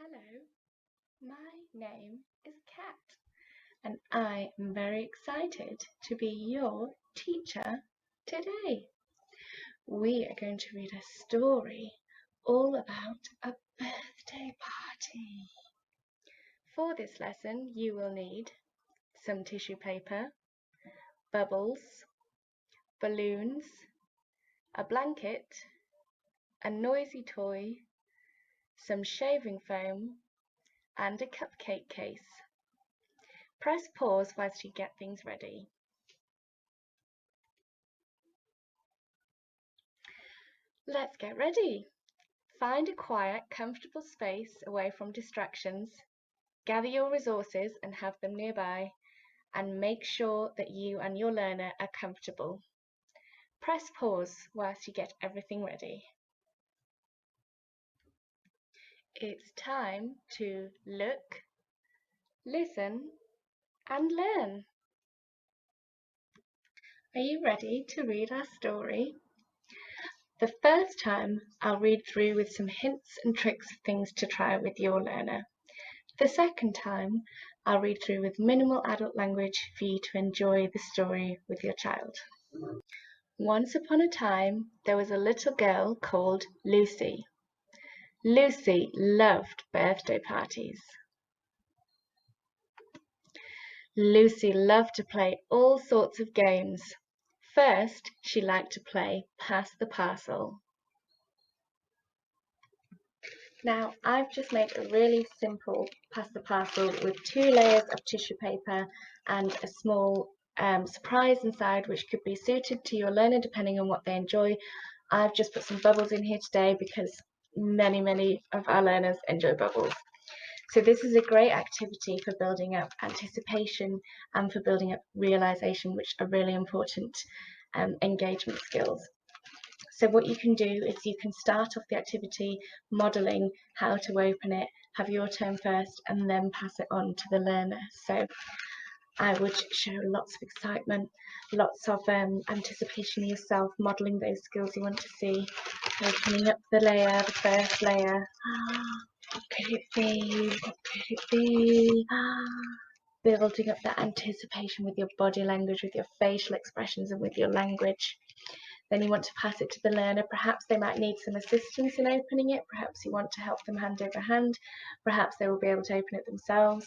Hello, my name is Kat, and I am very excited to be your teacher today. We are going to read a story all about a birthday party. For this lesson, you will need some tissue paper, bubbles, balloons, a blanket, a noisy toy, some shaving foam, and a cupcake case. Press pause whilst you get things ready. Let's get ready. Find a quiet, comfortable space away from distractions. Gather your resources and have them nearby, and make sure that you and your learner are comfortable. Press pause whilst you get everything ready. It's time to look, listen, and learn. Are you ready to read our story? The first time, I'll read through with some hints and tricks of things to try with your learner. The second time, I'll read through with minimal adult language for you to enjoy the story with your child. Once upon a time, there was a little girl called Lucy. Lucy loved birthday parties. Lucy loved to play all sorts of games. First, she liked to play Pass the Parcel. Now, I've just made a really simple Pass the Parcel with 2 layers of tissue paper and a small surprise inside, which could be suited to your learner depending on what they enjoy. I've just put some bubbles in here today because many of our learners enjoy bubbles. So this is a great activity for building up anticipation and for building up realization, which are really important engagement skills. So what you can do is you can start off the activity modelling how to open it, have your turn first, and then pass it on to the learner. So I would show lots of excitement, lots of anticipation yourself, modelling those skills you want to see, opening up the layer, the first layer. What could it be? What could it be? Building up that anticipation with your body language, with your facial expressions, and with your language. Then you want to pass it to the learner. Perhaps they might need some assistance in opening it. Perhaps you want to help them hand over hand. Perhaps they will be able to open it themselves.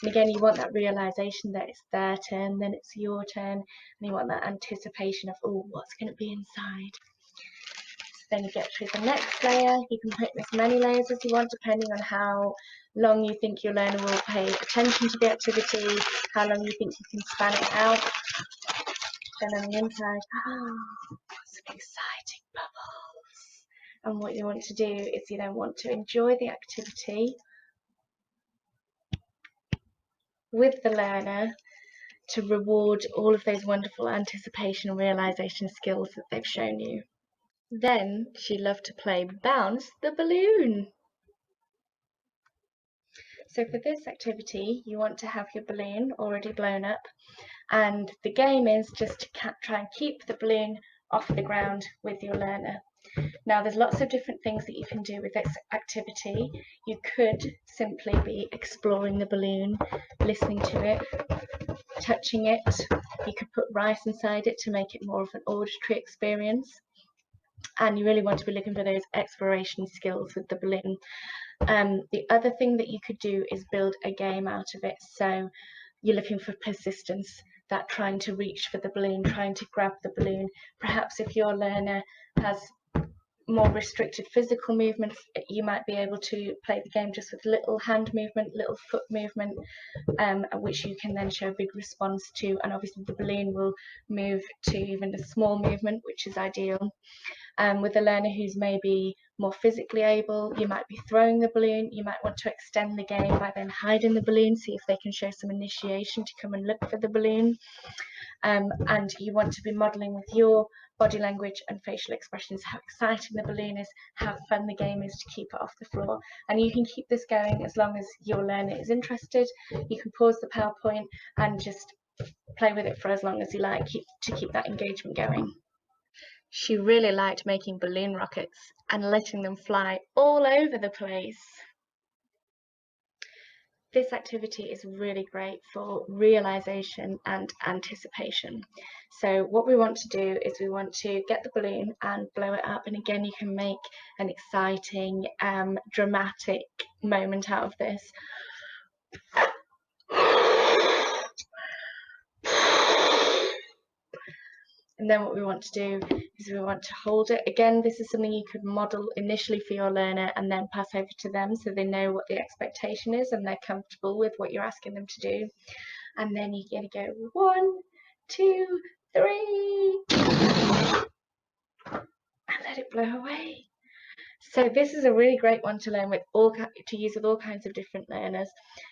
And again, you want that realization that it's their turn, then it's your turn. And you want that anticipation of, oh, what's going to be inside? Then you get through the next layer. You can put as many layers as you want, depending on how long you think your learner will pay attention to the activity, how long you think you can span it out. Then on the inside, some exciting bubbles. And what you want to do is you then want to enjoy the activity with the learner to reward all of those wonderful anticipation and realization skills that they've shown you. Then she loved to play Bounce the Balloon. So for this activity, you want to have your balloon already blown up, and the game is just to try and keep the balloon off the ground with your learner. Now, there's lots of different things that you can do with this activity. You could simply be exploring the balloon, listening to it, touching it. You could put rice inside it to make it more of an auditory experience. And you really want to be looking for those exploration skills with the balloon. The other thing that you could do is build a game out of it. So you're looking for persistence, that trying to reach for the balloon, trying to grab the balloon. Perhaps if your learner has more restricted physical movements, you might be able to play the game just with little hand movement, little foot movement, which you can then show a big response to, and obviously the balloon will move to even a small movement, which is ideal. With a learner who's maybe more physically able, you might be throwing the balloon. You might want to extend the game by then hiding the balloon, see if they can show some initiation to come and look for the balloon. And you want to be modelling with your body language and facial expressions how exciting the balloon is, how fun the game is to keep it off the floor. And you can keep this going as long as your learner is interested. You can pause the PowerPoint and just play with it for as long as you like to keep that engagement going. She really liked making balloon rockets and letting them fly all over the place. this activity is really great for realization and anticipation. So what we want to do is we want to get the balloon and blow it up, and again you can make an exciting dramatic moment out of this. And then what we want to do is we want to hold it. Again, this is something you could model initially for your learner and then pass over to them so they know what the expectation is and they're comfortable with what you're asking them to do. And then you're going to go 1, 2, 3, and let it blow away. So this is a really great one to learn with use with all kinds of different learners.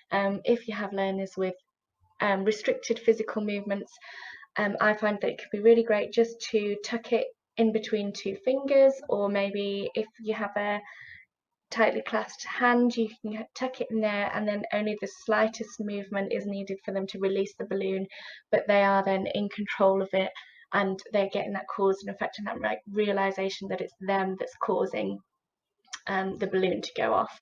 If you have learners with restricted physical movements, I find that it could be really great just to tuck it in between 2 fingers, or maybe if you have a tightly clasped hand, you can tuck it in there, and then only the slightest movement is needed for them to release the balloon, but they are then in control of it and they're getting that cause and effect and that realization that it's them that's causing the balloon to go off.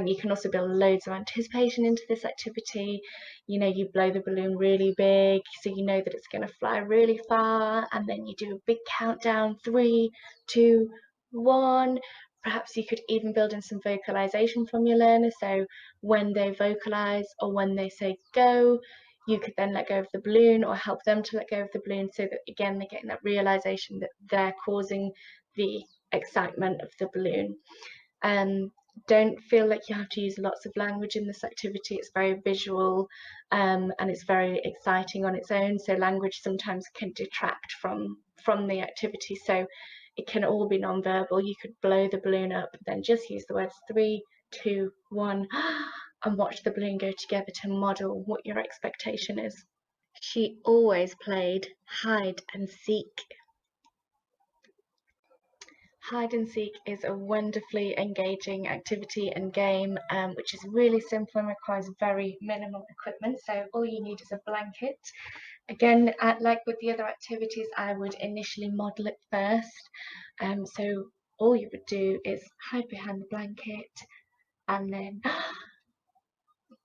You can also build loads of anticipation into this activity. You know, you blow the balloon really big, so you know that it's going to fly really far, and then you do a big countdown, 3, 2, 1. Perhaps you could even build in some vocalization from your learner, so when they vocalize or when they say go, you could then let go of the balloon or help them to let go of the balloon, so that again they're getting that realization that they're causing the excitement of the balloon. Don't feel like you have to use lots of language in this activity. It's very visual and it's very exciting on its own, so language sometimes can detract from the activity, so it can all be non-verbal. You could blow the balloon up, then just use the words 3, 2, 1 and watch the balloon go together to model what your expectation is. She always played hide and seek. Hide and seek is a wonderfully engaging activity and game, which is really simple and requires very minimal equipment. So all you need is a blanket. Again, like with the other activities, I would initially model it first. So all you would do is hide behind the blanket and then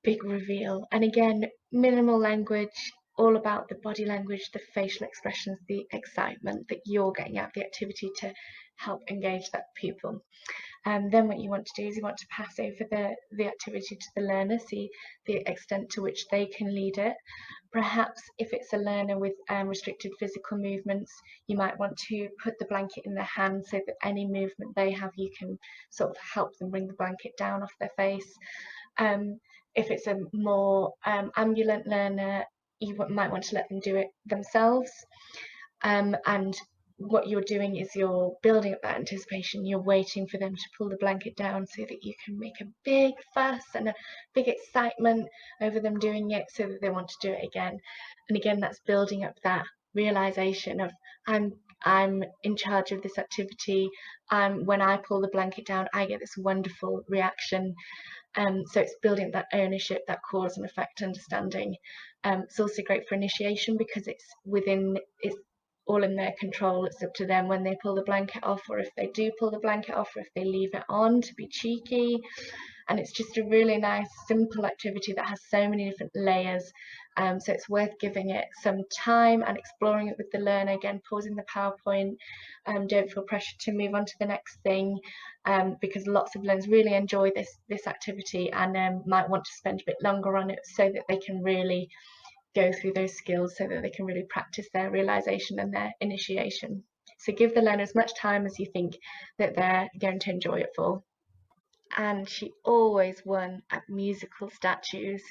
big reveal. And again, minimal language, all about the body language, the facial expressions, the excitement that you're getting out of the activity to help engage that pupil. Then what you want to do is you want to pass over the activity to the learner, see the extent to which they can lead it. Perhaps if it's a learner with restricted physical movements, you might want to put the blanket in their hand so that any movement they have, you can sort of help them bring the blanket down off their face. If it's a more ambulant learner, you might want to let them do it themselves. And what you're doing is you're building up that anticipation. You're waiting for them to pull the blanket down so that you can make a big fuss and a big excitement over them doing it so that they want to do it again. And again, that's building up that realization of I'm in charge of this activity. When I pull the blanket down, I get this wonderful reaction. So it's building that ownership, that cause and effect understanding. It's also great for initiation because it's all in their control. It's up to them when they pull the blanket off, or if they do pull the blanket off, or if they leave it on to be cheeky. And it's just a really nice, simple activity that has so many different layers. So it's worth giving it some time and exploring it with the learner. Again, pausing the PowerPoint. Don't feel pressured to move on to the next thing, because lots of learners really enjoy this activity and might want to spend a bit longer on it so that they can really go through those skills, so that they can really practice their realization and their initiation. So give the learner as much time as you think that they're going to enjoy it for. And she always won at musical statues.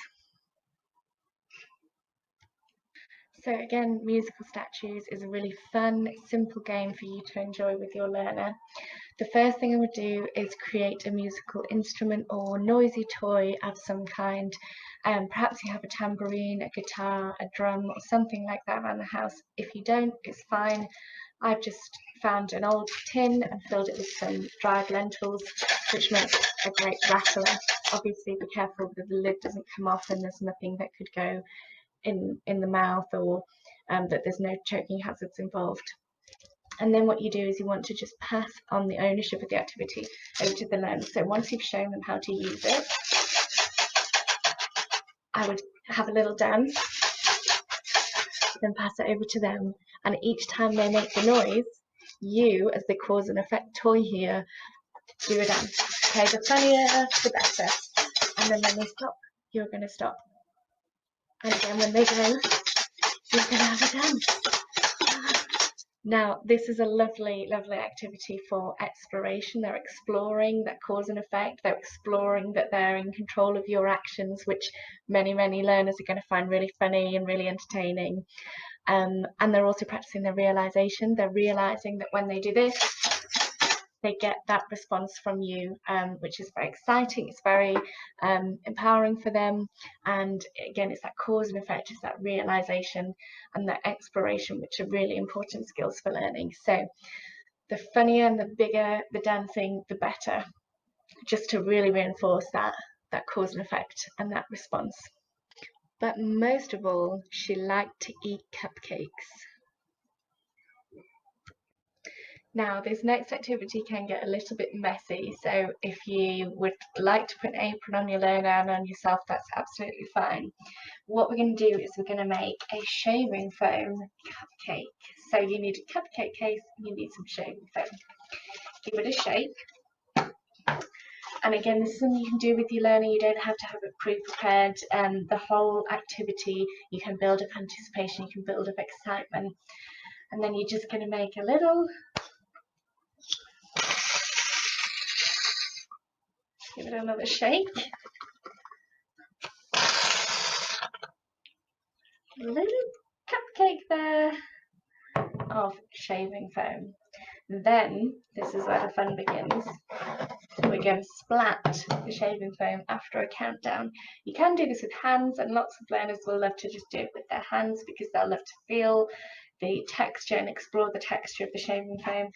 So again, musical statues is a really fun, simple game for you to enjoy with your learner. The first thing I would do is create a musical instrument or noisy toy of some kind. Perhaps you have a tambourine, a guitar, a drum, or something like that around the house. If you don't, it's fine. I've just found an old tin and filled it with some dried lentils, which makes a great rattler. Obviously, be careful that the lid doesn't come off and there's nothing that could go in the mouth, or that there's no choking hazards involved. And then what you do is you want to just pass on the ownership of the activity over to the learner. So once you've shown them how to use it, I would have a little dance, then pass it over to them, and each time they make the noise, you, as the cause and effect toy here, do a dance. Okay, the funnier, the better. And then when they stop, you're going to stop. And again, when they go, you're going to have a dance. Now, this is a lovely, lovely activity for exploration. They're exploring that cause and effect. They're exploring that they're in control of your actions, which many, many learners are going to find really funny and really entertaining. And they're also practicing their realization. They're realizing that when they do this, they get that response from you, which is very exciting. It's very empowering for them. And again, it's that cause and effect, it's that realization and that exploration, which are really important skills for learning. So the funnier and the bigger the dancing, the better, just to really reinforce that cause and effect and that response. But most of all, she liked to eat cupcakes. Now, this next activity can get a little bit messy, so if you would like to put an apron on your learner and on yourself, that's absolutely fine. What we're going to do is we're going to make a shaving foam cupcake. So you need a cupcake case and you need some shaving foam. Give it a shake. And again, this is something you can do with your learner. You don't have to have it pre-prepared. The whole activity, you can build up anticipation, you can build up excitement. And then you're just going to make a little. Give it another shake. A little cupcake there of shaving foam. Then, this is where the fun begins. We're going to splat the shaving foam after a countdown. You can do this with hands, and lots of learners will love to just do it with their hands because they'll love to feel the texture and explore the texture of the shaving foam.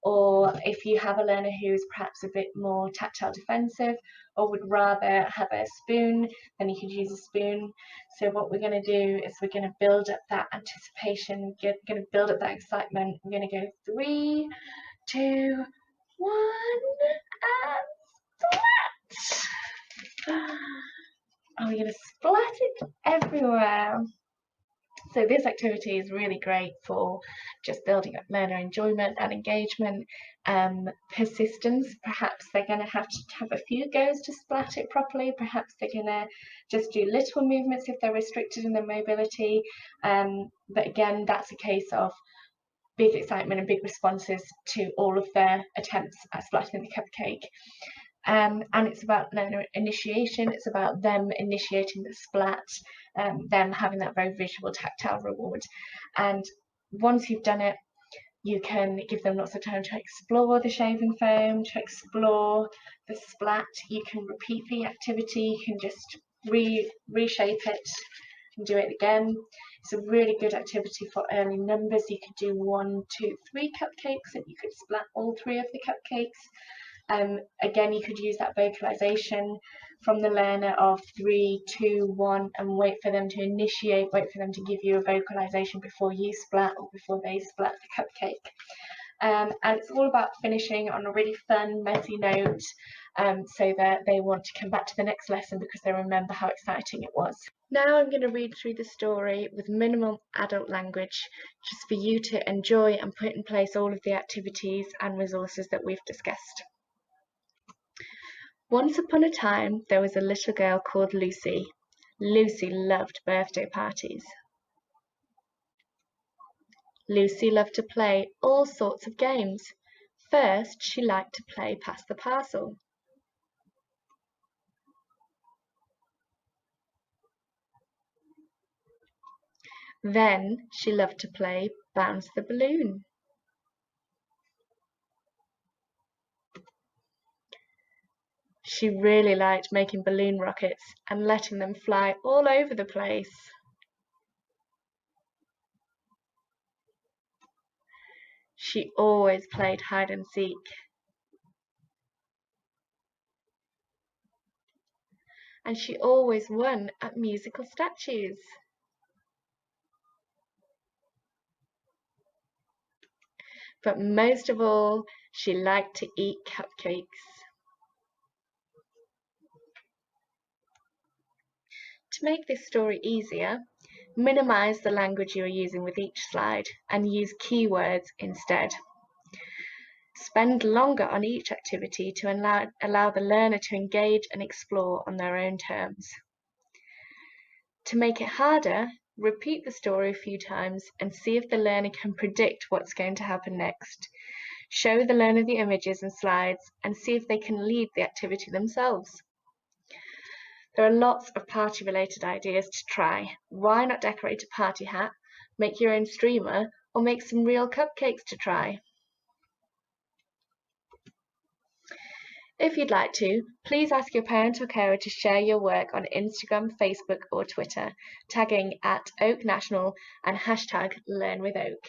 Or if you have a learner who's perhaps a bit more tactile defensive or would rather have a spoon, then you could use a spoon. So what we're going to do is we're going to build up that anticipation, going to build up that excitement. We're going to go 3, 2, 1, and splat! And we're going to splat it everywhere. So this activity is really great for just building up learner enjoyment and engagement, persistence. Perhaps they're going to have a few goes to splat it properly. Perhaps they're going to just do little movements if they're restricted in their mobility. But again, that's a case of big excitement and big responses to all of their attempts at splatting the cupcake. And it's about learner initiation. It's about them initiating the splat, them having that very visual tactile reward. And once you've done it, you can give them lots of time to explore the shaving foam, to explore the splat. You can repeat the activity, you can just reshape it and do it again. It's a really good activity for early numbers. You could do 1, 2, 3 cupcakes and you could splat all 3 of the cupcakes. Again, you could use that vocalization from the learner of 3, 2, 1 and wait for them to initiate, wait for them to give you a vocalization before you splat or before they splat the cupcake. And it's all about finishing on a really fun, messy note, so that they want to come back to the next lesson because they remember how exciting it was. Now I'm going to read through the story with minimal adult language, just for you to enjoy and put in place all of the activities and resources that we've discussed. Once upon a time, there was a little girl called Lucy. Lucy loved birthday parties. Lucy loved to play all sorts of games. First, she liked to play Pass the Parcel. Then, she loved to play Bounce the Balloon. She really liked making balloon rockets and letting them fly all over the place. She always played hide and seek. And she always won at musical statues. But most of all, she liked to eat cupcakes. To make this story easier, minimize the language you are using with each slide and use keywords instead. Spend longer on each activity to allow the learner to engage and explore on their own terms. To make it harder, repeat the story a few times and see if the learner can predict what's going to happen next. Show the learner the images and slides and see if they can lead the activity themselves. There are lots of party-related ideas to try. Why not decorate a party hat, make your own streamer, or make some real cupcakes to try? If you'd like to, please ask your parent or carer to share your work on Instagram, Facebook, or Twitter, tagging @OakNational and #LearnWithOak.